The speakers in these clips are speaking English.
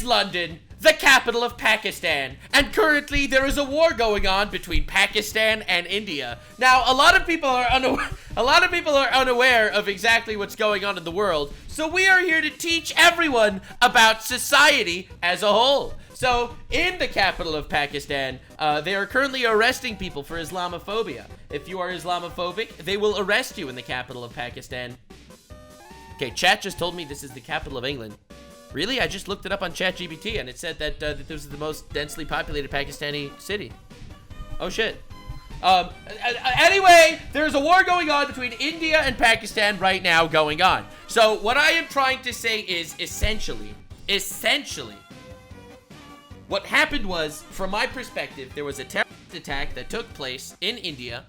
is London, the capital of Pakistan, and currently there is a war going on between Pakistan and India. Now, a lot of people are unaware of exactly what's going on in the world, so we are here to teach everyone about society as a whole. So, in the capital of Pakistan, they are currently arresting people for Islamophobia. If you are Islamophobic, they will arrest you in the capital of Pakistan. Okay, chat just told me this is the capital of England. Really? I just looked it up on ChatGPT and it said that this is the most densely populated Pakistani city. Oh shit. Anyway, there's a war going on between India and Pakistan right now going on. So what I am trying to say is essentially, what happened was, from my perspective, there was a terrorist attack that took place in India,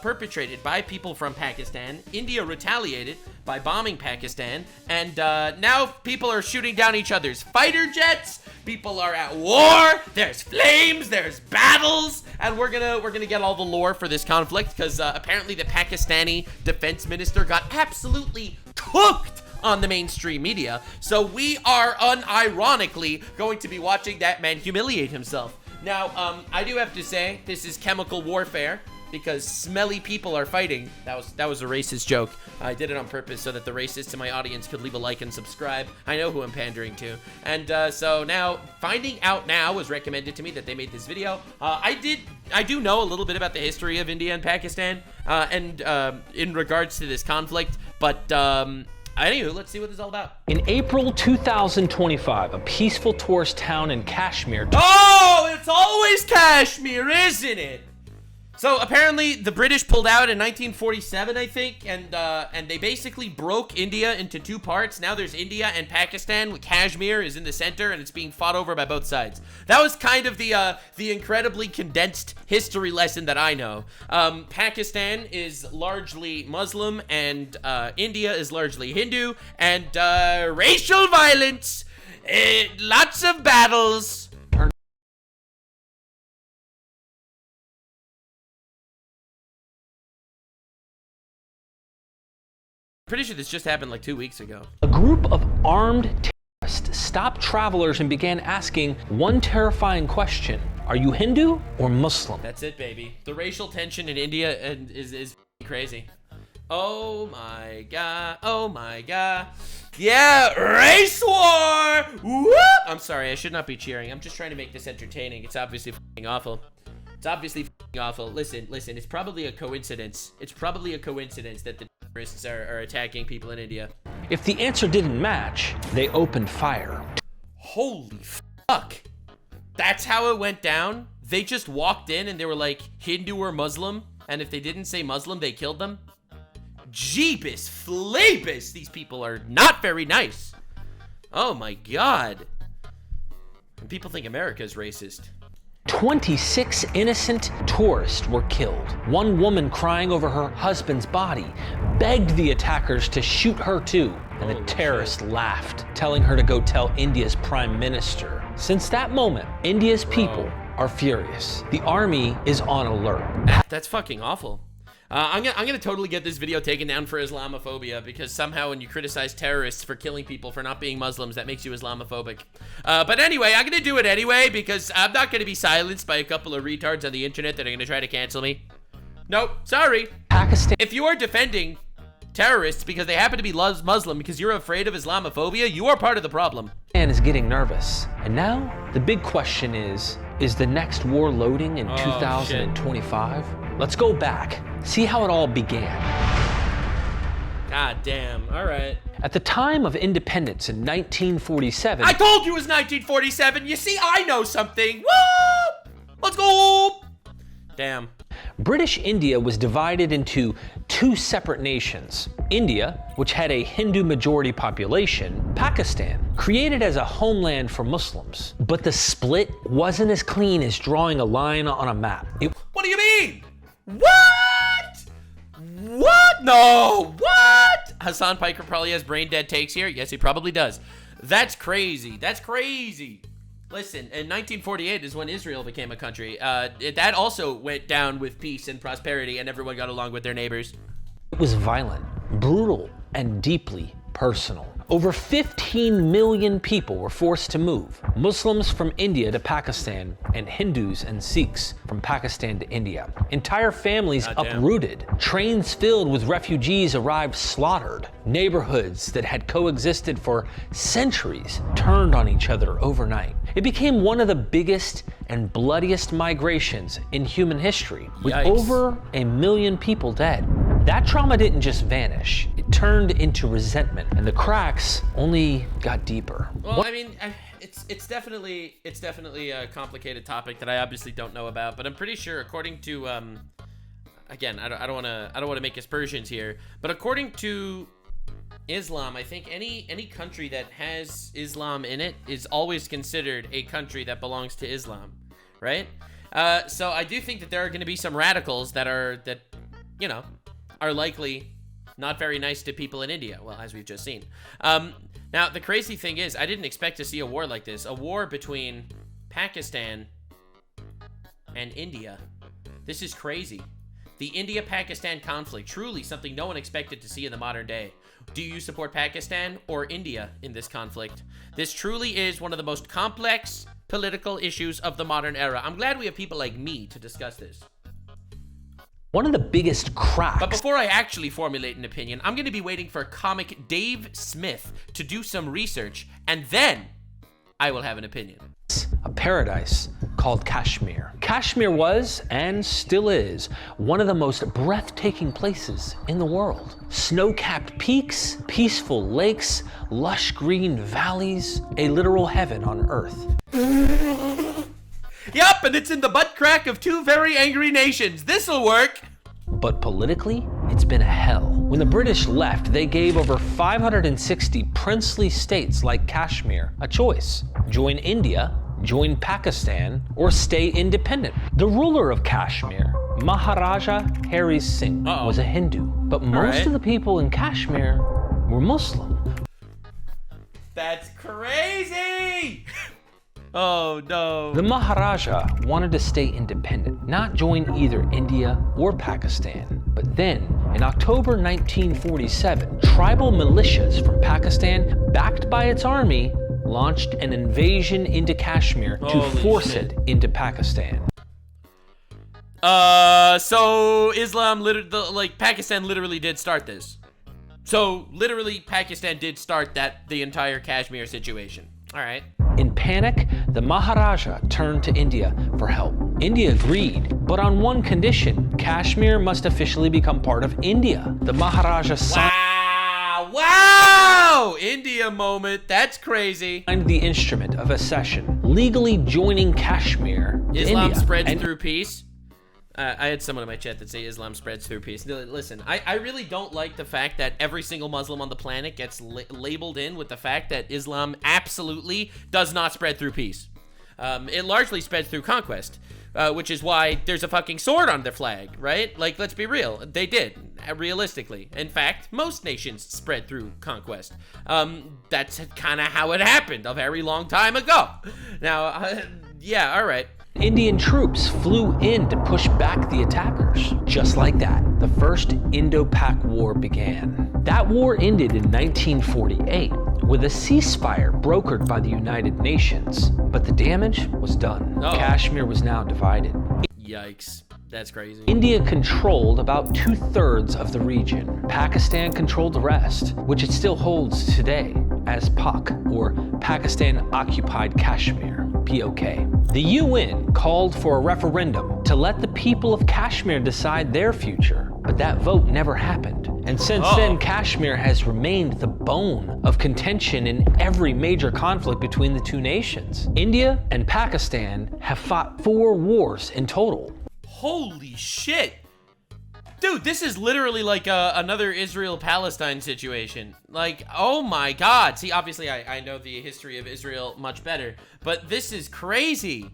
perpetrated by people from Pakistan. India retaliated by bombing Pakistan, and now people are shooting down each other's fighter jets. People are at war. There's flames. There's battles, and we're gonna get all the lore for this conflict because apparently the Pakistani defense minister got absolutely cooked on the mainstream media. So we are unironically going to be watching that man humiliate himself. Now, I do have to say this is chemical warfare, because smelly people are fighting. That was a racist joke. I did it on purpose so that the racists in my audience could leave a like and subscribe. I know who I'm pandering to. And so now, finding out now was recommended to me that they made this video. I do know a little bit about the history of India and Pakistan, and in regards to this conflict, but anywho, let's see what this is all about. In April 2025, a peaceful tourist town in Kashmir. Oh, it's always Kashmir, isn't it? So apparently the British pulled out in 1947, I think, and they basically broke India into two parts. Now there's India and Pakistan. Kashmir is in the center, and it's being fought over by both sides. That was kind of the incredibly condensed history lesson that I know. Pakistan is largely Muslim, and India is largely Hindu, and racial violence, lots of battles. Pretty sure this just happened like 2 weeks ago. A group of armed terrorists stopped travelers and began asking one terrifying question: are you Hindu or Muslim? That's it, baby. The racial tension in India is crazy. Oh my god. Oh my god. Yeah, race war! Whoop! I'm sorry, I should not be cheering. I'm just trying to make this entertaining. It's obviously f***ing awful. It's obviously f***ing awful. Listen, it's probably a coincidence. It's probably a coincidence that the terrorists are attacking people in India. If the answer didn't match, they opened fire. Holy fuck. That's how it went down? They just walked in and they were like, Hindu or Muslim, and if they didn't say Muslim, they killed them? Jeebus Flabus, these people are not very nice. Oh my god. And people think America is racist. 26 innocent tourists were killed. One woman, crying over her husband's body, begged the attackers to shoot her too, and the terrorists laughed, telling her to go tell India's prime minister. Since that moment, India's people are furious. The army is on alert. That's fucking awful. I'm gonna totally get this video taken down for Islamophobia, because somehow when you criticize terrorists for killing people for not being Muslims, that makes you Islamophobic. But anyway, I'm gonna do it anyway, because I'm not gonna be silenced by a couple of retards on the internet that are gonna try to cancel me. Nope, sorry. Pakistan. If you are defending terrorists because they happen to be Muslim because you're afraid of Islamophobia, you are part of the problem. Man is getting nervous. And now, the big question is the next war loading in 2025? Shit. Let's go back. See how it all began. God damn, all right. At the time of independence in 1947... I told you it was 1947! You see, I know something! Woo! Let's go! Damn. British India was divided into two separate nations. India, which had a Hindu majority population, Pakistan, created as a homeland for Muslims. But the split wasn't as clean as drawing a line on a map. What do you mean? What? What? No, what? Hassan Piker probably has brain dead takes here. Yes, he probably does. That's crazy. That's crazy. Listen, in 1948 is when Israel became a country. That also went down with peace and prosperity, and everyone got along with their neighbors. It was violent, brutal, and deeply personal. Over 15 million people were forced to move. Muslims from India to Pakistan, and Hindus and Sikhs from Pakistan to India. Entire families uprooted. Trains filled with refugees arrived slaughtered. Neighborhoods that had coexisted for centuries turned on each other overnight. It became one of the biggest and bloodiest migrations in human history, with over 1 million people dead. That trauma didn't just vanish, it turned into resentment, and the cracks only got deeper. Well, I mean, it's definitely a complicated topic that I obviously don't know about, but I'm pretty sure, according to again, I don't want to make aspersions here, but according to Islam, I think any country that has Islam in it is always considered a country that belongs to Islam, right? So I do think that there are going to be some radicals that are likely not very nice to people in India, well, as we've just seen. Now, the crazy thing is, I didn't expect to see a war like this, a war between Pakistan and India. This is crazy. The India-Pakistan conflict, truly something no one expected to see in the modern day. Do you support Pakistan or India in this conflict? This truly is one of the most complex political issues of the modern era. I'm glad we have people like me to discuss this. One of the biggest cracks. But before I actually formulate an opinion, I'm going to be waiting for comic Dave Smith to do some research, and then I will have an opinion. A paradise called Kashmir. Kashmir was, and still is, one of the most breathtaking places in the world. Snow-capped peaks, peaceful lakes, lush green valleys, a literal heaven on earth. Yup, and it's in the butt crack of two very angry nations. This'll work. But politically, it's been a hell. When the British left, they gave over 560 princely states like Kashmir a choice. Join India, join Pakistan, or stay independent. The ruler of Kashmir, Maharaja Hari Singh, was a Hindu, but most of the people in Kashmir were Muslim. That's crazy! Oh no. The Maharaja wanted to stay independent, not join either India or Pakistan. But then, in October 1947, tribal militias from Pakistan, backed by its army, launched an invasion into Kashmir to force it into Pakistan. So Pakistan literally did start this. So literally Pakistan did start the entire Kashmir situation. All right. In panic, the Maharaja turned to India for help. India agreed, but on one condition: Kashmir must officially become part of India. The Maharaja Wow! India moment. That's crazy. Signed the instrument of accession, legally joining Kashmir to Islam India. spreads through peace. I had someone in my chat that say Islam spreads through peace. Listen, I really don't like the fact that every single Muslim on the planet gets labeled in with the fact that Islam absolutely does not spread through peace. It largely spreads through conquest, which is why there's a fucking sword on their flag, right? Like, let's be real. They did, realistically. In fact, most nations spread through conquest. That's kind of how it happened a very long time ago. Now, yeah, all right. Indian troops flew in to push back the attackers. Just like that, the First Indo-Pak War began. That war ended in 1948 with a ceasefire brokered by the United Nations. But the damage was done. Kashmir was now divided. Yikes. That's crazy. India controlled about 2/3 of the region. Pakistan controlled the rest, which it still holds today as POK, or Pakistan Occupied Kashmir, POK. The UN called for a referendum to let the people of Kashmir decide their future, but that vote never happened. And since then, Kashmir has remained the bone of contention in every major conflict between the two nations. India and Pakistan have fought 4 wars in total. Holy shit. Dude, this is literally like another Israel-Palestine situation. Like, oh my god. See, obviously I know the history of Israel much better, but this is crazy.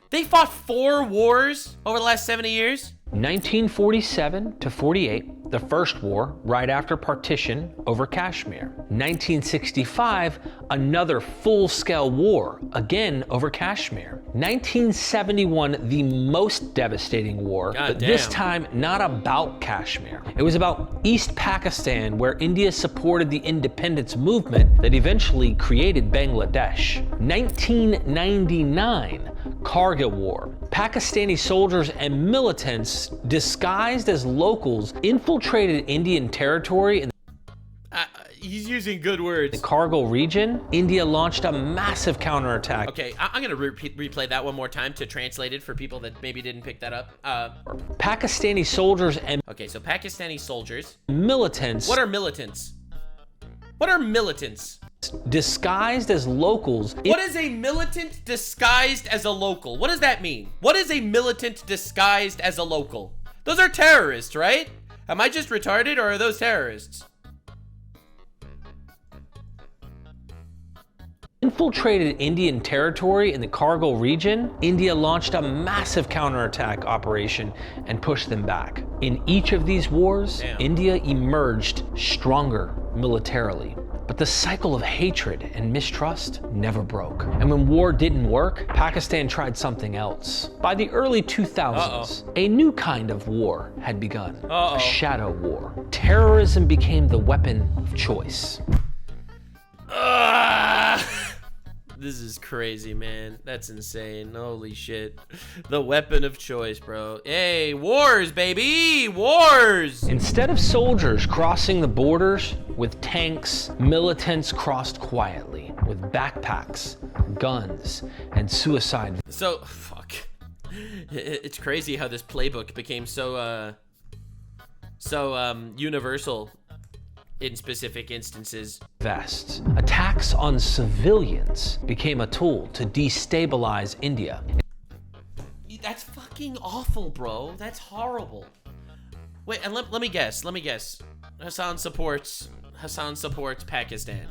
They fought 4 wars over the last 70 years? 1947 to 48, the first war, right after partition over Kashmir. 1965, another full-scale war, again over Kashmir. 1971, the most devastating war, but this time not about Kashmir. It was about East Pakistan, where India supported the independence movement that eventually created Bangladesh. 1999, Kargil War. Pakistani soldiers and militants disguised as locals infiltrated Indian territory in he's using good words. the Kargil region. India launched a massive counterattack. Okay, I'm gonna replay that one more time to translate it for people that maybe didn't pick that up. Pakistani soldiers and Okay, so Pakistani soldiers. militants What are militants? What are militants? disguised as locals. What is a militant disguised as a local? What does that mean? What is a militant disguised as a local? Those are terrorists, right? Am I just retarded, or are those terrorists? Infiltrated Indian territory in the Kargil region. India launched a massive counterattack operation and pushed them back. In each of these wars, India emerged stronger militarily. But the cycle of hatred and mistrust never broke. And when war didn't work, Pakistan tried something else. By the early 2000s, a new kind of war had begun. A shadow war. Terrorism became the weapon of choice. This is crazy, man. That's insane. Holy shit. The weapon of choice, bro. Hey, wars, baby! Wars! Instead of soldiers crossing the borders with tanks, militants crossed quietly with backpacks, guns, and suicide. So, fuck. It's crazy how this playbook became so universal in specific instances. Vests. Attacks on civilians became a tool to destabilize India. That's fucking awful, bro. That's horrible. Wait, and let me guess. Hassan supports Pakistan.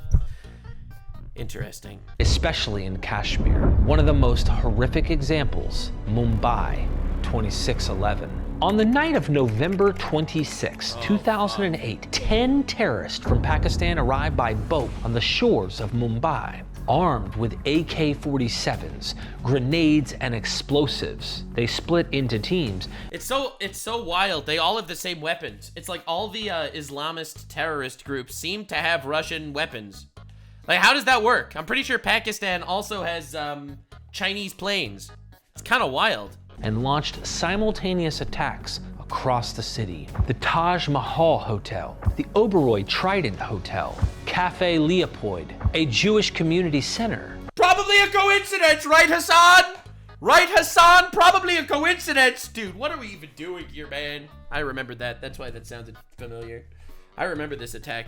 Interesting. Especially in Kashmir. One of the most horrific examples, Mumbai, 26/11. On the night of November 26, 2008, 10 terrorists from Pakistan arrived by boat on the shores of Mumbai, armed with AK-47s, grenades, and explosives. They split into teams. It's so wild. They all have the same weapons. It's like all the Islamist terrorist groups seem to have Russian weapons. Like, how does that work? I'm pretty sure Pakistan also has Chinese planes. It's kind of wild. And launched simultaneous attacks across the city. The Taj Mahal Hotel, the Oberoi Trident Hotel, Cafe Leopold, a Jewish community center. Probably a coincidence, right, Hassan? Right, Hassan? Probably a coincidence. Dude, what are we even doing here, man? I remembered that. That's why that sounded familiar. I remember this attack.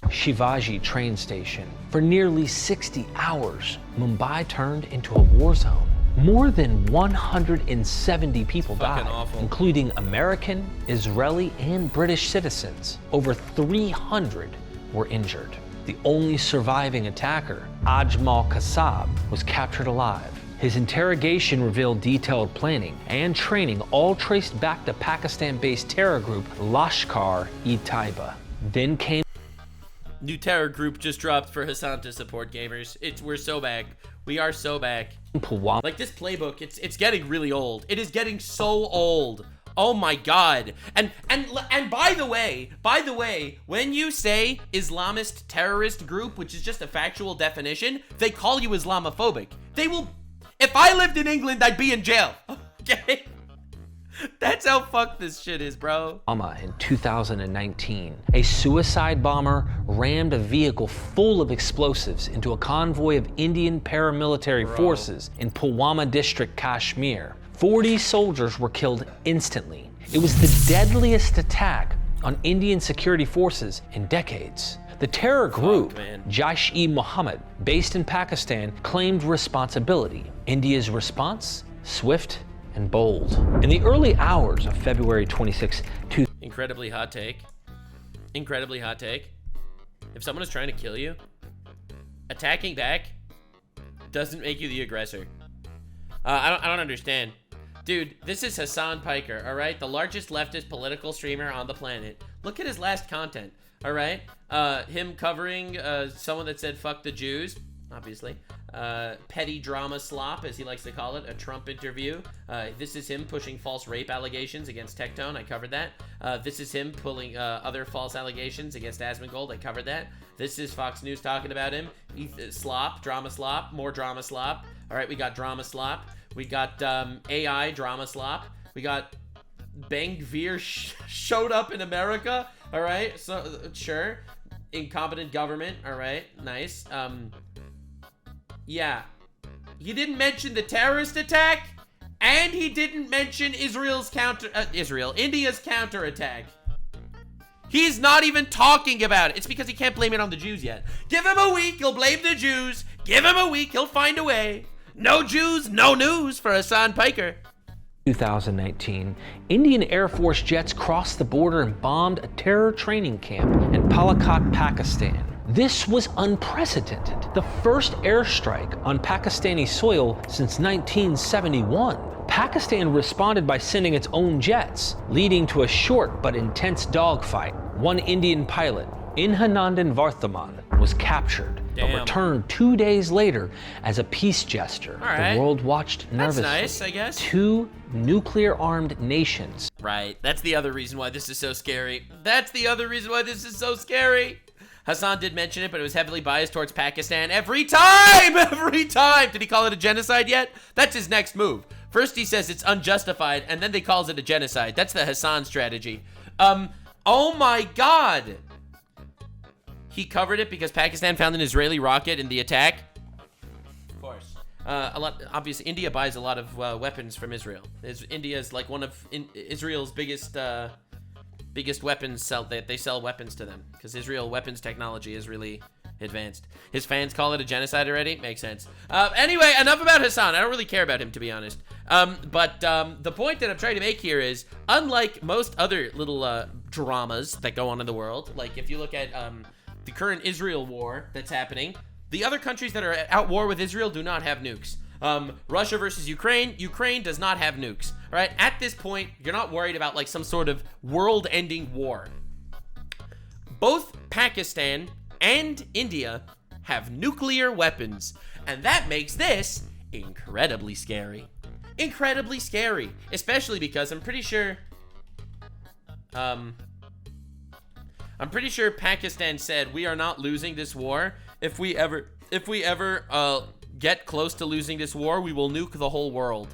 Shivaji train station. For nearly 60 hours, Mumbai turned into a war zone. More than 170 people died, including American, Israeli, and British citizens. Over 300 were injured. The only surviving attacker, Ajmal Kasab, was captured alive. His interrogation revealed detailed planning and training, all traced back to Pakistan-based terror group Lashkar-e-Taiba. Then came New terror group just dropped for Hassan to support gamers. We're so back. We are so back. Like, this playbook, it's getting really old. It is getting so old. Oh my god. And by the way, when you say Islamist terrorist group, which is just a factual definition, they call you Islamophobic. They will. If I lived in England, I'd be in jail. Okay? That's how fucked this shit is, bro. In 2019, a suicide bomber rammed a vehicle full of explosives into a convoy of Indian paramilitary forces in Pulwama district, Kashmir. 40 soldiers were killed instantly. It was the deadliest attack on Indian security forces in decades. The terror group, Jaish-e-Mohammed, based in Pakistan, claimed responsibility. India's response? Swift and bold. In the early hours of February 26, Incredibly hot take. Incredibly hot take. If someone is trying to kill you, attacking back doesn't make you the aggressor. I don't understand. Dude, this is Hassan Piker, all right? The largest leftist political streamer on the planet. Look at his last content, all right? Him covering someone that said fuck the Jews, obviously. Petty drama slop, as he likes to call it, a Trump interview. This is him pushing false rape allegations against Tectone. I covered that. This is him pulling other false allegations against Asmongold. I covered that. This is Fox News talking about him. Slop, drama slop, more drama slop. All right, we got drama slop. We got AI drama slop. We got Ben-Gvir showed up in America. All right, so sure. Incompetent government. All right, nice. Yeah, he didn't mention the terrorist attack, and he didn't mention India's counterattack. He's not even talking about it. It's because he can't blame it on the Jews yet. Give him a week, he'll blame the Jews. Give him a week, he'll find a way. No Jews, no news for Hassan Piker. 2019, Indian Air Force jets crossed the border and bombed a terror training camp in Palakkad, Pakistan. This was unprecedented. The first airstrike on Pakistani soil since 1971. Pakistan responded by sending its own jets, leading to a short but intense dogfight. One Indian pilot, Enma Ironvertex, was captured, but returned 2 days later as a peace gesture. Right. The world watched nervously. That's nice, I guess. Two nuclear-armed nations. Right, that's the other reason why this is so scary. That's the other reason why this is so scary. Hassan did mention it, but it was heavily biased towards Pakistan every time! Every time! Did he call it a genocide yet? That's his next move. First he says it's unjustified, and then they calls it a genocide. That's the Hassan strategy. Oh my god! He covered it because Pakistan found an Israeli rocket in the attack. Of course. Obviously, India buys a lot of weapons from Israel. India is like one of Israel's biggest weapons they sell weapons to them because Israel weapons technology is really advanced. His fans call it a genocide already. Makes sense. Anyway, enough about Hassan. I don't really care about him, to be honest. But the point that I'm trying to make here is, unlike most other little dramas that go on in the world, like if you look at the current Israel war that's happening, the other countries that are at war with Israel do not have nukes. Russia versus Ukraine does not have nukes. Right? At this point, you're not worried about like some sort of world-ending war. Both Pakistan and India have nuclear weapons, and that makes this incredibly scary. Incredibly scary, especially because I'm pretty sure Pakistan said we are not losing this war. If we ever get close to losing this war, we will nuke the whole world.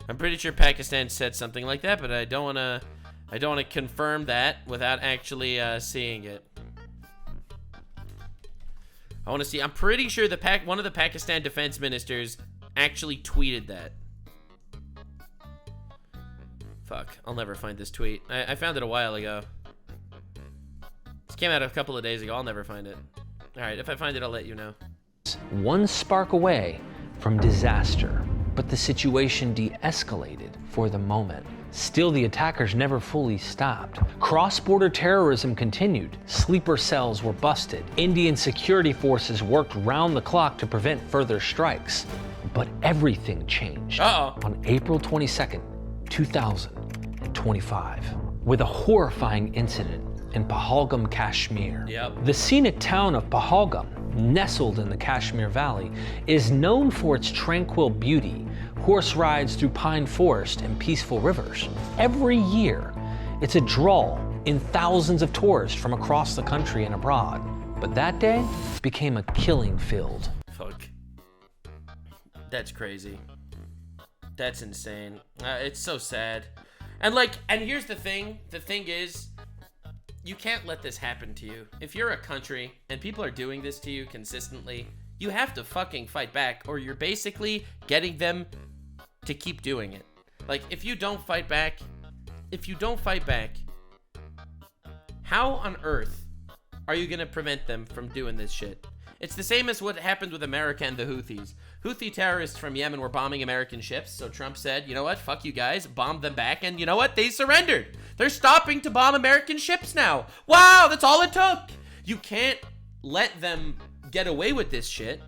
I'm pretty sure Pakistan said something like that, but I don't want to confirm that without actually seeing it. I want to see. I'm pretty sure one of the Pakistan defense ministers actually tweeted that. Fuck, I'll never find this tweet. I found it a while ago. This came out a couple of days ago. I'll never find it. All right, if I find it, I'll let you know. One spark away from disaster, but the situation de-escalated for the moment. Still, the attackers never fully stopped. Cross-border terrorism continued. Sleeper cells were busted. Indian security forces worked round the clock to prevent further strikes. But everything changed on April 22nd, 2025, with a horrifying incident in Pahalgam, Kashmir. The scenic town of Pahalgam, nestled in the Kashmir Valley, is known for its tranquil beauty, horse rides through pine forest, and peaceful rivers. Every year, it's a draw in thousands of tourists from across the country and abroad. But that day became a killing field. Fuck. That's crazy. That's insane. It's so sad. And here's the thing. The thing is, you can't let this happen to you. If you're a country and people are doing this to you consistently, you have to fucking fight back, or you're basically getting them to keep doing it. Like, if you don't fight back, how on earth are you gonna prevent them from doing this shit? It's the same as what happened with America and the Houthis. Houthi terrorists from Yemen were bombing American ships, so Trump said, you know what, fuck you guys, bombed them back, and you know what, they surrendered. They're stopping to bomb American ships now. Wow, that's all it took. You can't let them get away with this shit.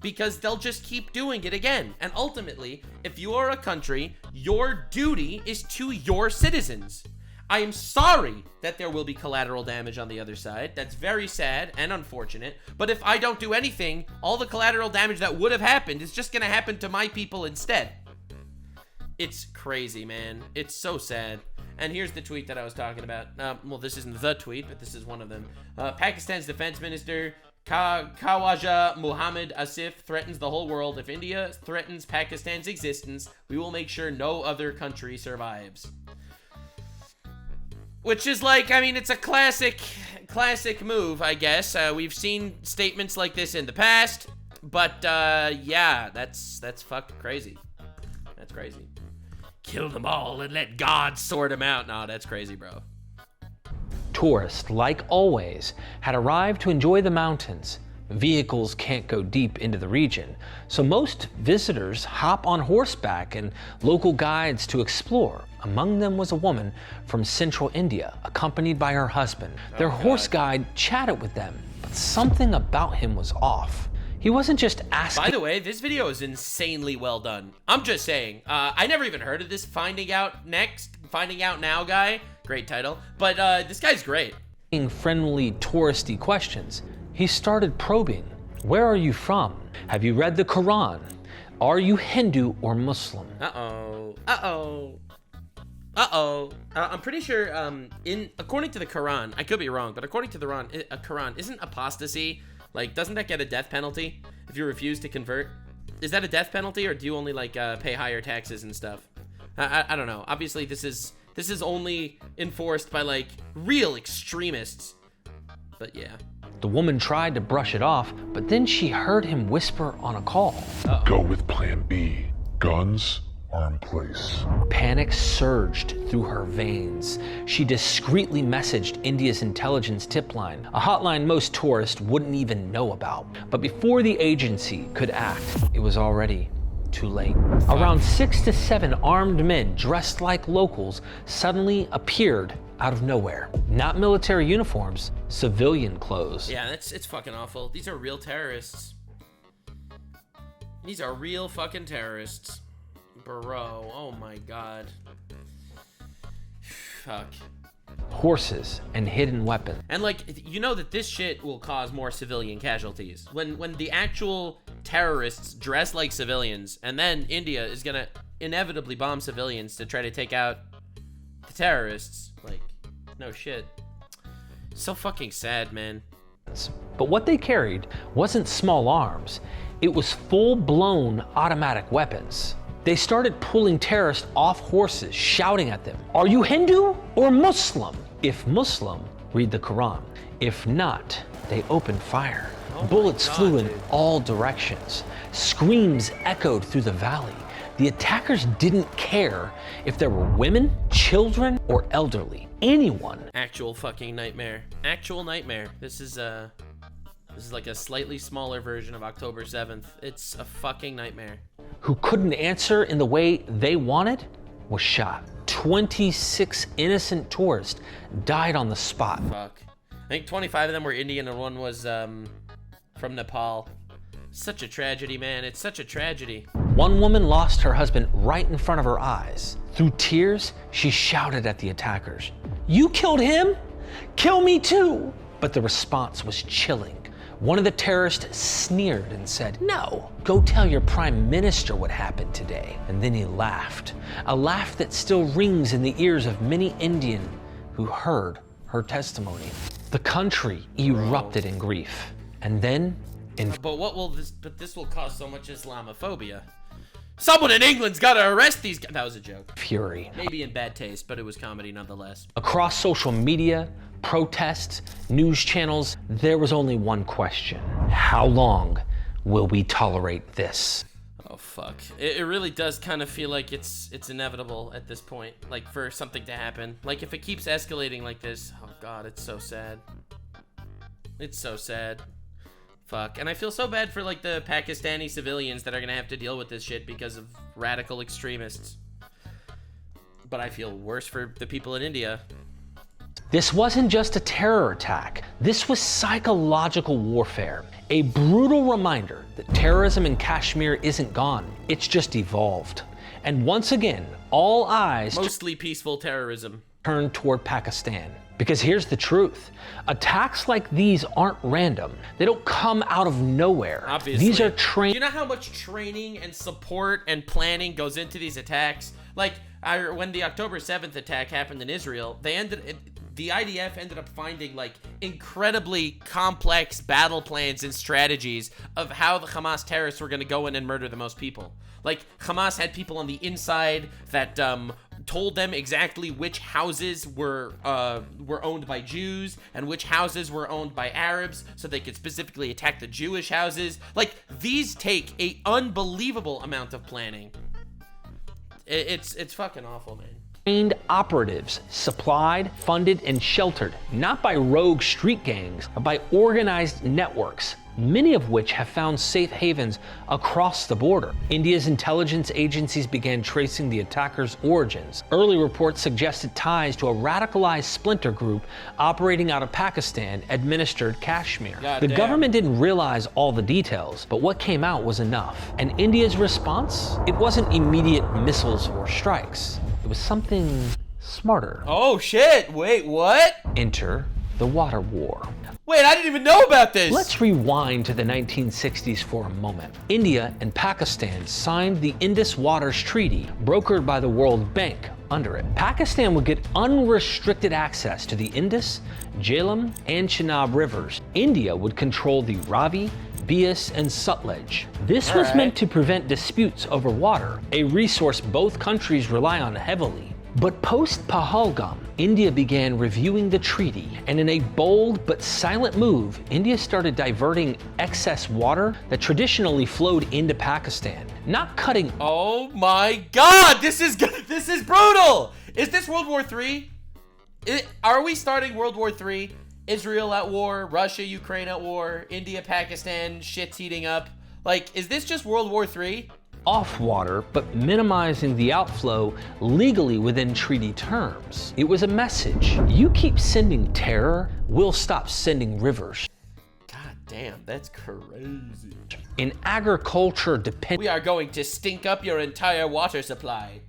because they'll just keep doing it again. And ultimately, if you are a country, your duty is to your citizens. I am sorry that there will be collateral damage on the other side. That's very sad and unfortunate. But if I don't do anything, all the collateral damage that would have happened is just gonna happen to my people instead. It's crazy, man. It's so sad. And here's the tweet that I was talking about. Well, this isn't the tweet, but this is one of them. Pakistan's defense minister, Khawaja Muhammad Asif, threatens the whole world. If India threatens Pakistan's existence, we will make sure no other country survives. Which is like, I mean, it's a classic move, I guess. We've seen statements like this in the past, but yeah, that's fucking crazy. That's crazy. Kill them all and let God sort them out. No, that's crazy, bro. Tourists, like always, had arrived to enjoy the mountains. Vehicles can't go deep into the region, so most visitors hop on horseback and local guides to explore. Among them was a woman from central India, accompanied by her husband. Their horse guide chatted with them, but something about him was off. He wasn't just asking. By the way, this video is insanely well done. I'm just saying, I never even heard of this Finding Out Now guy. Great title, but this guy's great. Friendly touristy questions. He started probing. Where are you from? Have you read the Quran? Are you Hindu or Muslim? I'm pretty sure, according to the Quran, I could be wrong, but according to the Quran, isn't apostasy, like, doesn't that get a death penalty if you refuse to convert? Is that a death penalty, or do you only, like, pay higher taxes and stuff? I don't know. Obviously, this is only enforced by, like, real extremists. But yeah. The woman tried to brush it off, but then she heard him whisper on a call. Go with plan B. Guns are in place. Panic surged through her veins. She discreetly messaged India's intelligence tip line, a hotline most tourists wouldn't even know about. But before the agency could act, it was already too late. Around 6 to 7 armed men dressed like locals suddenly appeared out of nowhere. Not military uniforms, civilian clothes. Yeah, it's fucking awful. These are real terrorists. These are real fucking terrorists. Bro, oh my god. Fuck. Horses and hidden weapons. And like, you know that this shit will cause more civilian casualties. When the actual terrorists dress like civilians, and then India is gonna inevitably bomb civilians to try to take out the terrorists. Like, no shit. So fucking sad, man. But what they carried wasn't small arms. It was full-blown automatic weapons. They started pulling terrorists off horses, shouting at them, "Are you Hindu or Muslim?" If Muslim, read the Quran. If not, they opened fire. Bullets flew in all directions. Screams echoed through the valley. The attackers didn't care if there were women, children, or elderly. Anyone. Actual fucking nightmare. Actual nightmare. This is like a slightly smaller version of October 7th. It's a fucking nightmare. Who couldn't answer in the way they wanted was shot. 26 innocent tourists died on the spot. Fuck. I think 25 of them were Indian and one was from Nepal. Such a tragedy, man. It's such a tragedy. One woman lost her husband right in front of her eyes. Through tears, she shouted at the attackers, "You killed him? Kill me too!" But the response was chilling. One of the terrorists sneered and said, "No, go tell your prime minister what happened today." And then he laughed, a laugh that still rings in the ears of many Indian who heard her testimony. The country erupted in grief. And then, But this will cause so much Islamophobia. Someone in England's gotta arrest these guys. That was a joke. Fury. Maybe in bad taste, but it was comedy nonetheless. Across social media, protests, news channels, there was only one question. How long will we tolerate this? Oh, fuck. It really does kind of feel like it's inevitable at this point, like, for something to happen. Like, if it keeps escalating like this, oh, God, it's so sad. It's so sad. Fuck. And I feel so bad for, like, the Pakistani civilians that are gonna have to deal with this shit because of radical extremists. But I feel worse for the people in India. This wasn't just a terror attack. This was psychological warfare. A brutal reminder that terrorism in Kashmir isn't gone. It's just evolved. And once again, all eyes Mostly peaceful terrorism. turned toward Pakistan. Because here's the truth. Attacks like these aren't random. They don't come out of nowhere. Obviously. These are Do trained. you know how much training and support and planning goes into these attacks? Like, when the October 7th attack happened in Israel, the IDF ended up finding like incredibly complex battle plans and strategies of how the Hamas terrorists were going to go in and murder the most people. Like, Hamas had people on the inside that told them exactly which houses were owned by Jews and which houses were owned by Arabs, so they could specifically attack the Jewish houses. Like, these take a unbelievable amount of planning. It's fucking awful, man. Trained operatives, supplied, funded, and sheltered, not by rogue street gangs, but by organized networks, many of which have found safe havens across the border. India's intelligence agencies began tracing the attackers' origins. Early reports suggested ties to a radicalized splinter group operating out of Pakistan administered Kashmir. The government didn't realize all the details, but what came out was enough. And India's response? It wasn't immediate missiles or strikes. It was something smarter. Oh shit, wait, what? Enter the water war. Wait, I didn't even know about this! Let's rewind to the 1960s for a moment. India and Pakistan signed the Indus Waters Treaty, brokered by the World Bank. Under it, Pakistan would get unrestricted access to the Indus, Jhelum, and Chenab rivers. India would control the Ravi, Beas, and Sutlej. This was meant to prevent disputes over water, a resource both countries rely on heavily. But post-Pahalgam, India began reviewing the treaty, and in a bold but silent move, India started diverting excess water that traditionally flowed into Pakistan, not cutting. Oh my god, this is brutal! Is this World War III? Are we starting World War III? Israel at war, Russia, Ukraine at war, India, Pakistan, shit's heating up. Like, is this just World War III? Off water, but minimizing the outflow legally within treaty terms. It was a message. You keep sending terror, we'll stop sending rivers. God damn, that's crazy. In agriculture We are going to stink up your entire water supply.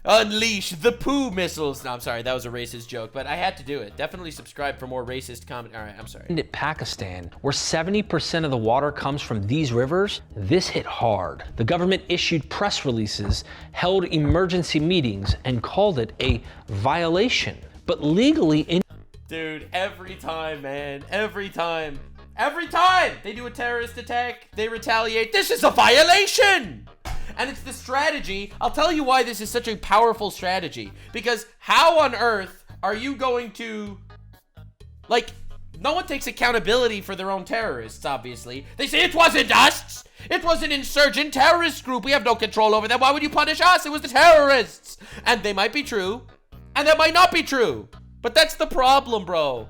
Unleash the poo missiles. No, I'm sorry, that was a racist joke, but I had to do it. Definitely subscribe for more racist comment. All right, I'm sorry. In Pakistan, where 70% of the water comes from these rivers, this hit hard. The government issued press releases, held emergency meetings, and called it a violation. But legally, Dude, every time, man, every time they do a terrorist attack, they retaliate. This is a violation! And it's the strategy. I'll tell you why this is such a powerful strategy. Because how on earth are you going to... Like, no one takes accountability for their own terrorists, obviously. They say, it wasn't us! It was an insurgent terrorist group. We have no control over them. Why would you punish us? It was the terrorists! And they might be true. And that might not be true. But that's the problem, bro.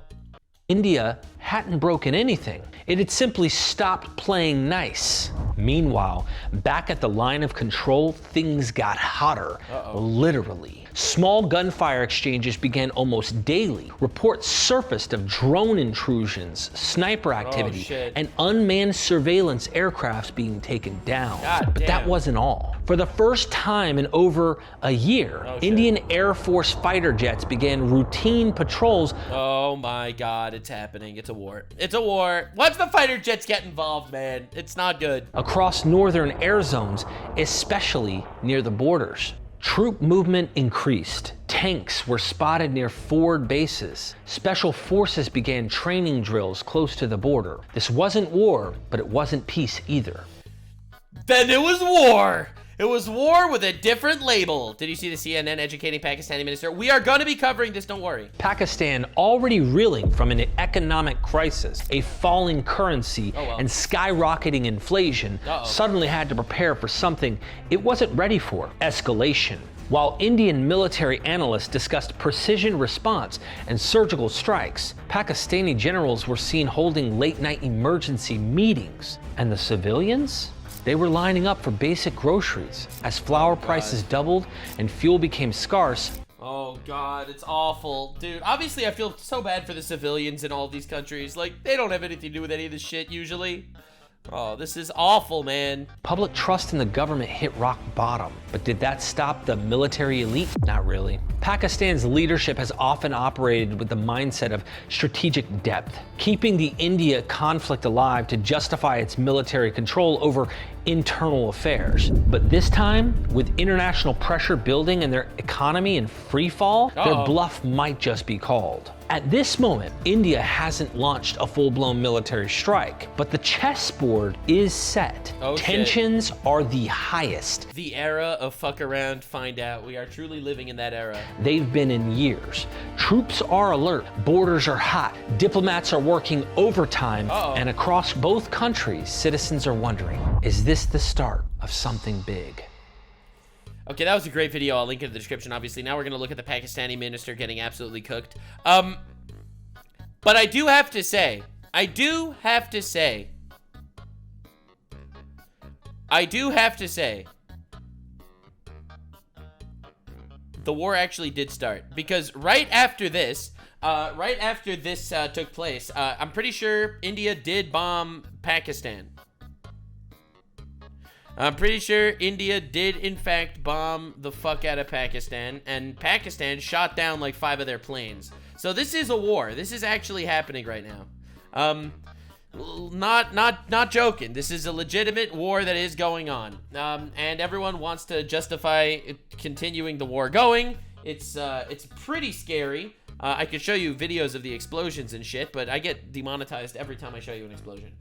India hadn't broken anything. It had simply stopped playing nice. Meanwhile, back at the line of control, things got hotter, literally. Small gunfire exchanges began almost daily. Reports surfaced of drone intrusions, sniper activity, and unmanned surveillance aircrafts being taken down. But that wasn't all. For the first time in over a year, Indian Air Force fighter jets began routine patrols. Oh my god, it's happening. It's a war. It's a war. Once the fighter jets get involved, man, it's not good. Across northern air zones, especially near the borders. Troop movement increased. Tanks were spotted near forward bases. Special forces began training drills close to the border. This wasn't war, but it wasn't peace either. Then it was war. It was war with a different label. Did you see the CNN educating Pakistani minister? We are going to be covering this, don't worry. Pakistan, already reeling from an economic crisis, a falling currency, and skyrocketing inflation, suddenly had to prepare for something it wasn't ready for: escalation. While Indian military analysts discussed precision response and surgical strikes, Pakistani generals were seen holding late-night emergency meetings. And the civilians? They were lining up for basic groceries. As flour prices doubled and fuel became scarce, Oh God, it's awful. Dude, obviously I feel so bad for the civilians in all these countries. Like, they don't have anything to do with any of this shit usually. Oh, this is awful, man. Public trust in the government hit rock bottom. But did that stop the military elite? Not really. Pakistan's leadership has often operated with the mindset of strategic depth, keeping the India conflict alive to justify its military control over internal affairs. But this time, with international pressure building and their economy in free fall, their bluff might just be called. At this moment, India hasn't launched a full-blown military strike, but the chessboard is set. Tensions are the highest. The era of fuck around, find out. We are truly living in that era. They've been in years. Troops are alert, borders are hot, diplomats are working overtime, and across both countries, citizens are wondering, is this the start of something big? Okay, that was a great video. I'll link it in the description, obviously. Now we're going to look at the Pakistani minister getting absolutely cooked. But I do have to say, the war actually did start. Because right after this took place, I'm pretty sure India did bomb Pakistan. I'm pretty sure India did, in fact, bomb the fuck out of Pakistan, and Pakistan shot down like 5 of their planes. So this is a war. This is actually happening right now. Not joking. This is a legitimate war that is going on. And everyone wants to justify continuing the war going. It's pretty scary. I could show you videos of the explosions and shit, but I get demonetized every time I show you an explosion.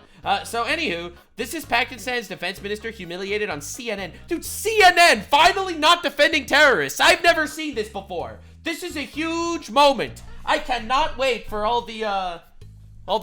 So anywho, this is Pakistan's defense minister humiliated on CNN. Dude, CNN finally not defending terrorists. I've never seen this before. This is a huge moment. I cannot wait for all the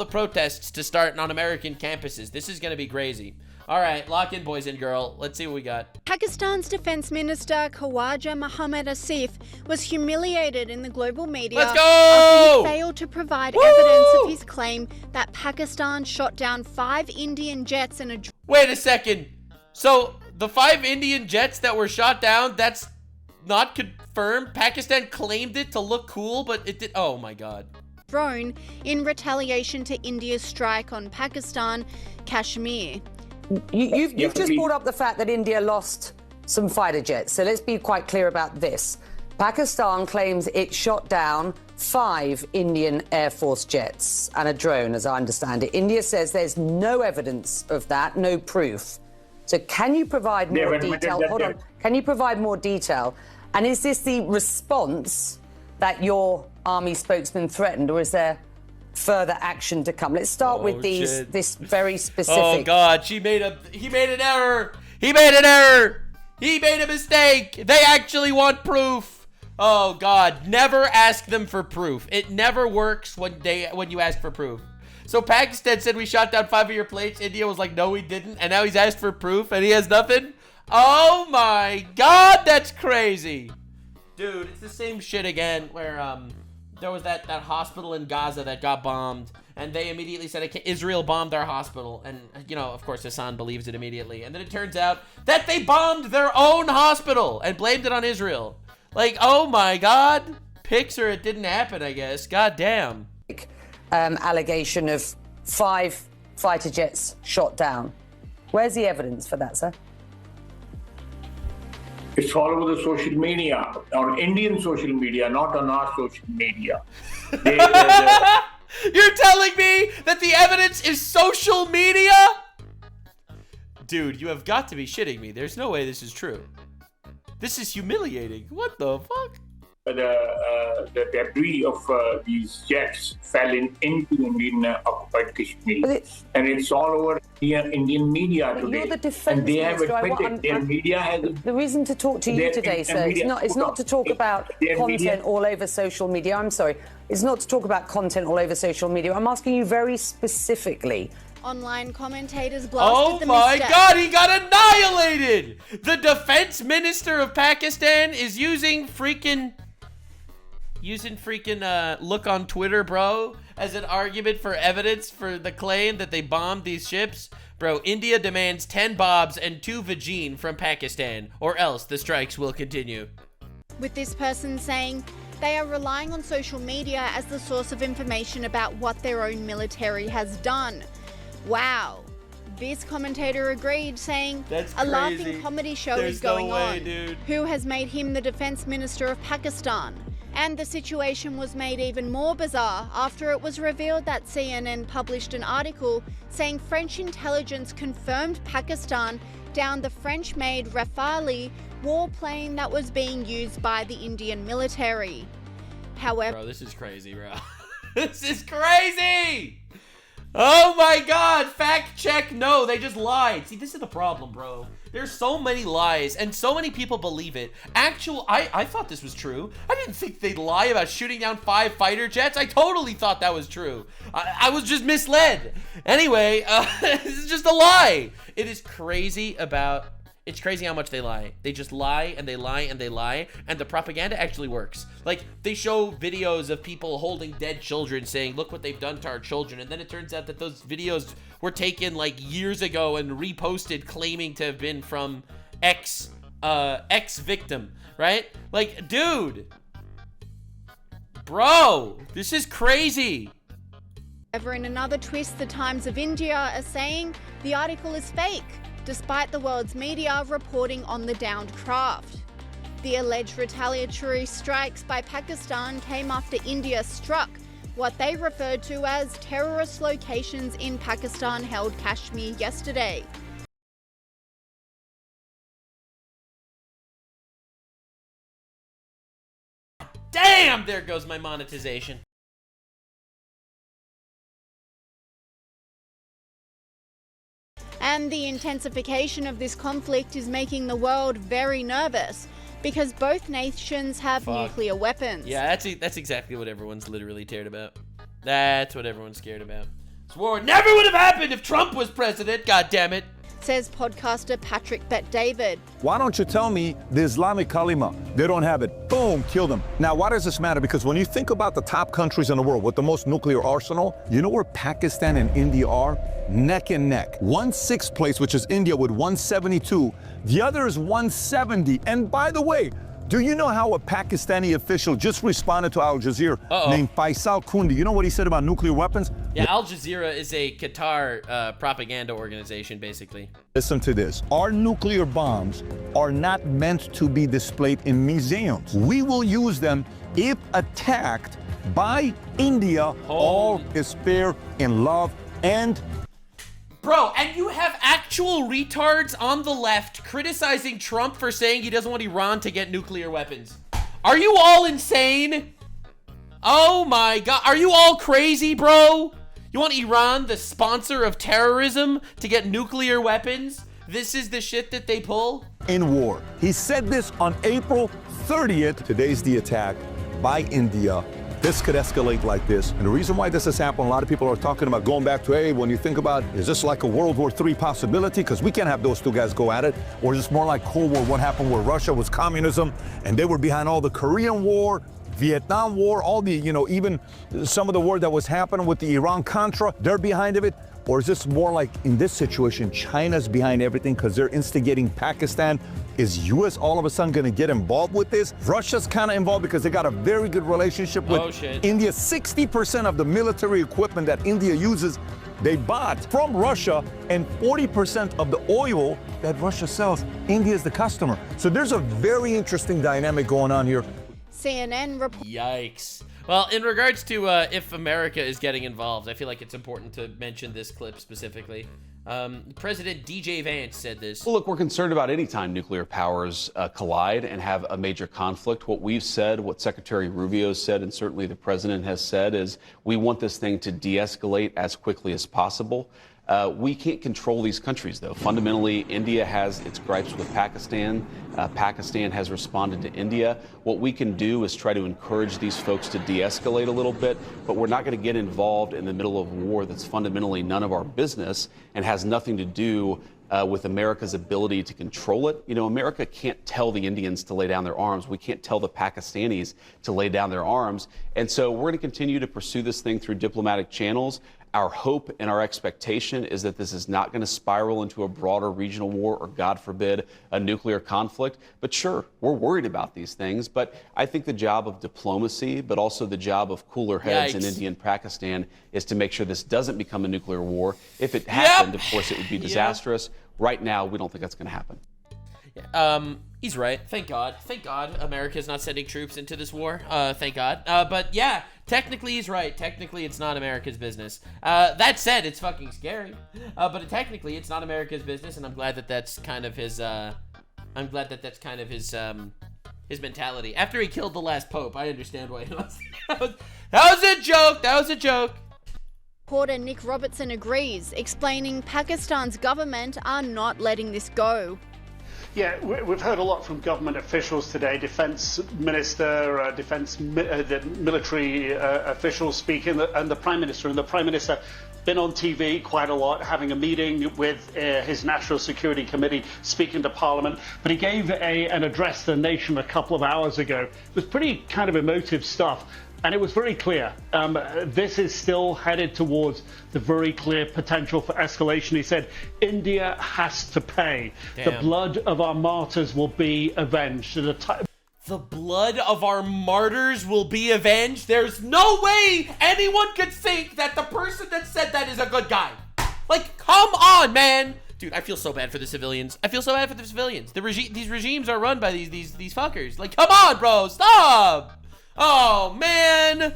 protests to start on American campuses. This is gonna be crazy. All right, lock in, boys and girl. Let's see what we got. Pakistan's Defense Minister Khawaja Mohammad Asif was humiliated in the global media Let's go! after he failed to provide evidence of his claim that Pakistan shot down 5 Indian jets in a... Wait a second. So the 5 Indian jets that were shot down, that's not confirmed? Pakistan claimed it to look cool, but it did... Oh my God. ...drone in retaliation to India's strike on Pakistan, Kashmir. You've just brought up the fact that India lost some fighter jets. So let's be quite clear about this. Pakistan claims it shot down 5 Indian Air Force jets and a drone, as I understand it. India says there's no evidence of that, no proof. So can you provide more detail? Hold on. Can you provide more detail? And is this the response that your army spokesman threatened, or is there further action to come? Let's start with this very specific... Oh God, he made an error. He made a mistake. They actually want proof. Oh God, never ask them for proof. It never works when you ask for proof. So Pakistan said we shot down 5 of your planes. India was like, no, we didn't. And now he's asked for proof and he has nothing. Oh my God, that's crazy. Dude, it's the same shit again where, there was that hospital in Gaza that got bombed, and they immediately said Israel bombed our hospital, and you know, of course, Hassan believes it immediately, and then it turns out that they bombed their own hospital and blamed it on Israel. Like, oh my God, pics or it didn't happen, I guess. God damn. Allegation of 5 fighter jets shot down. Where's the evidence for that, sir? It's all over the social media, on Indian social media, not on our social media. You're telling me that the evidence is social media? Dude, you have got to be shitting me. There's no way this is true. This is humiliating. What the fuck? The debris of these jets fell into Indian occupied Kashmir, and it's all over Indian media today. You're the defense and they have minister. admitted their media has. The reason to talk to you today, sir, is not to talk about content all over social media. I'm sorry, it's not to talk about content all over social media. I'm asking you very specifically. Online commentators blasted the Oh my misstep. God, he got annihilated! The defense minister of Pakistan is using freaking look on Twitter, bro, as an argument for evidence for the claim that they bombed these ships. Bro, India demands 10 bobs and 2 vagine from Pakistan, or else the strikes will continue. with this person saying they are relying on social media as the source of information about what their own military has done. Wow. This commentator agreed, saying a laughing comedy show is going on. Dude. Who has made him the defense minister of Pakistan? And the situation was made even more bizarre after it was revealed that CNN published an article saying French intelligence confirmed Pakistan downed the French-made Rafale warplane that was being used by the Indian military. However... Bro, this is crazy, bro. This is crazy! Oh my god, fact check, no, they just lied. See, this is the problem, bro. There's so many lies, and so many people believe it. I thought this was true. I didn't think they'd lie about shooting down 5 fighter jets. I totally thought that was true. I was just misled. Anyway, this is just a lie. It is crazy it's crazy how much they lie. They just lie, and they lie, and they lie, and the propaganda actually works. Like, they show videos of people holding dead children saying, look what they've done to our children, and then it turns out that those videos were taken, like, years ago and reposted claiming to have been from ex-victim, right? Like, dude. Bro, this is crazy. However, in another twist, the Times of India are saying the article is fake, despite the world's media reporting on the downed craft. The alleged retaliatory strikes by Pakistan came after India struck what they referred to as terrorist locations in Pakistan-held Kashmir yesterday. Damn, there goes my monetization. And the intensification of this conflict is making the world very nervous because both nations have nuclear weapons. Yeah, that's exactly what everyone's literally cared about. That's what everyone's scared about. This war never would have happened if Trump was president, god damn it. Says podcaster Patrick Bet-David. Why don't you tell me the Islamic Kalima? They don't have it. Boom, kill them. Now, why does this matter? Because when you think about the top countries in the world with the most nuclear arsenal, you know where Pakistan and India are? Neck and neck. 1/6 place, which is India with 172. The other is 170. And by the way, do you know how a Pakistani official just responded to Al Jazeera named Faisal Kundi? You know what he said about nuclear weapons? Yeah, Al Jazeera is a Qatar propaganda organization, basically. Listen to this. Our nuclear bombs are not meant to be displayed in museums. We will use them if attacked by India. All is fair in love and... Bro, and you have actual retards on the left criticizing Trump for saying he doesn't want Iran to get nuclear weapons. Are you all insane? Oh my god, are you all crazy, bro? You want Iran, the sponsor of terrorism, to get nuclear weapons? This is the shit that they pull? In war. He said this on April 30th. Today's the attack by India. This could escalate like this. And the reason why this has happened, a lot of people are talking about going back to, hey, when you think about, is this like a World War III possibility? Because we can't have those two guys go at it. Or is this more like Cold War, what happened where Russia was communism and they were behind all the Korean War, Vietnam War, all the, even some of the war that was happening with the Iran-Contra, they're behind of it? Or is this more like, in this situation, China's behind everything because they're instigating Pakistan? Is U.S. all of a sudden going to get involved with this? Russia's kind of involved because they got a very good relationship with India. 60% of the military equipment that India uses, they bought from Russia, and 40% of the oil that Russia sells, India is the customer. So there's a very interesting dynamic going on here. CNN Yikes. Well, in regards to if America is getting involved, I feel like it's important to mention this clip specifically. President DJ Vance said this. Well, look, we're concerned about any time nuclear powers collide and have a major conflict. What we've said, what Secretary Rubio said, and certainly the president has said, is we want this thing to de-escalate as quickly as possible. We can't control these countries, though. Fundamentally, India has its gripes with Pakistan. Pakistan has responded to India. What we can do is try to encourage these folks to de-escalate a little bit, but we're not going to get involved in the middle of war that's fundamentally none of our business and has nothing to do with America's ability to control it. America can't tell the Indians to lay down their arms. We can't tell the Pakistanis to lay down their arms. And so we're going to continue to pursue this thing through diplomatic channels. Our hope and our expectation is that this is not going to spiral into a broader regional war or, God forbid, a nuclear conflict. But sure, we're worried about these things. But I think the job of diplomacy, but also the job of cooler heads in India and Pakistan, is to make sure this doesn't become a nuclear war. If it happened, of course, it would be disastrous. Right now, we don't think that's going to happen. He's right. Thank God. Thank God America's not sending troops into this war. Thank God. But yeah, technically he's right. Technically it's not America's business. That said, it's fucking scary. But technically it's not America's business, and I'm glad that that's kind of his, his mentality. After he killed the last pope, I understand why he was. That was a joke. That was a joke. Reporter Nick Robertson agrees, explaining Pakistan's government are not letting this go. Yeah, we've heard a lot from government officials today, defense minister, the military officials speaking, and the prime minister. And the prime minister been on TV quite a lot, having a meeting with his National Security Committee, speaking to Parliament. But he gave an address to the nation a couple of hours ago. It was pretty kind of emotive stuff. And it was very clear. This is still headed towards the very clear potential for escalation. He said, India has to pay. Damn. The blood of our martyrs will be avenged. The blood of our martyrs will be avenged? There's no way anyone could think that the person that said that is a good guy. Like, come on, man. Dude, I feel so bad for the civilians. I feel so bad for the civilians. These regimes are run by these fuckers. Like, come on, bro. Stop. Oh, man.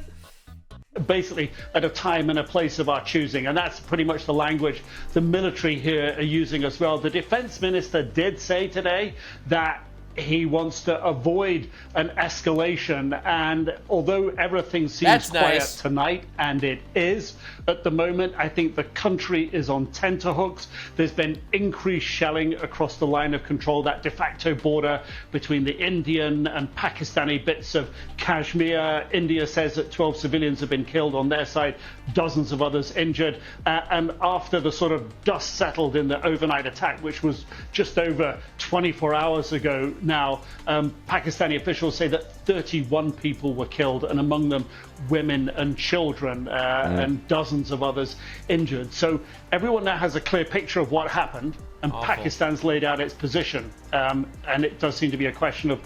Basically, at a time and a place of our choosing. And that's pretty much the language the military here are using as well. The defense minister did say today that he wants to avoid an escalation, and although everything seems quiet tonight, and it is at the moment, I think the country is on tenterhooks. There's been increased shelling across the line of control, that de facto border between the Indian and Pakistani bits of Kashmir. India says that 12 civilians have been killed on their side, dozens of others injured. And after the sort of dust settled in the overnight attack, which was just over 24 hours ago now, Pakistani officials say that 31 people were killed, and among them women and children, and dozens of others injured. So everyone now has a clear picture of what happened, and Pakistan's laid out its position, and it does seem to be a question of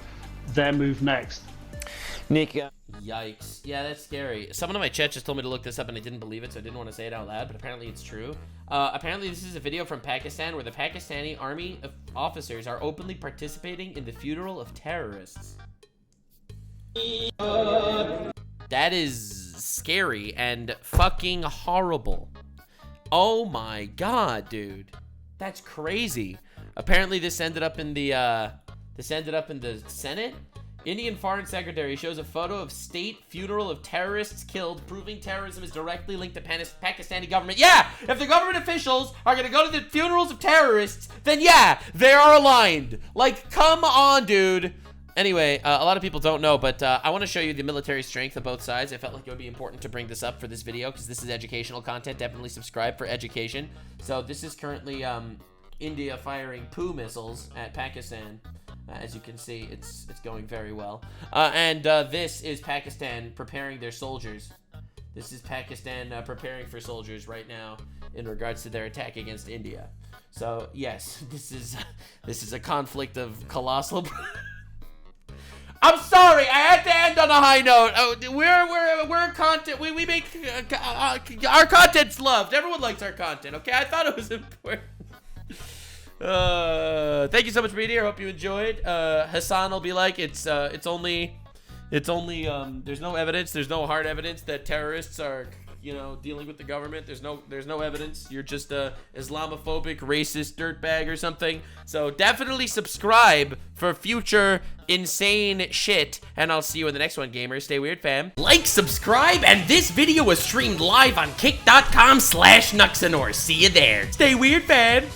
their move next. Nick, yikes. Yeah, that's scary. Someone in my chat just told me to look this up, and I didn't believe it, so I didn't want to say it out loud, but apparently it's true. Apparently this is a video from Pakistan where the Pakistani army officers are openly participating in the funeral of terrorists. That is scary and fucking horrible. Oh my god, dude. That's crazy. Apparently this ended up in the Senate. Indian Foreign Secretary shows a photo of state funeral of terrorists killed, proving terrorism is directly linked to Pakistani government. Yeah, if the government officials are gonna go to the funerals of terrorists, then yeah, they are aligned. Like, come on, dude. Anyway, a lot of people don't know, but I want to show you the military strength of both sides. I felt like it would be important to bring this up for this video because this is educational content. Definitely subscribe for education. So this is currently India firing poo missiles at Pakistan. As you can see, it's going very well. And this is Pakistan preparing their soldiers. This is Pakistan preparing for soldiers right now in regards to their attack against India. So yes, this is a conflict of colossal. I'm sorry, I had to end on a high note. We're content. We make our content's loved. Everyone likes our content. Okay, I thought it was important. Thank you so much for being here. I hope you enjoyed. Hassan will be like, it's only there's no evidence, there's no hard evidence that terrorists are, you know, dealing with the government. There's no evidence. You're just a Islamophobic, racist dirtbag or something. So definitely subscribe for future insane shit, and I'll see you in the next one, gamers. Stay weird, fam. Like, subscribe, and this video was streamed live on kick.com/Nuxanor. See you there. Stay weird, fam.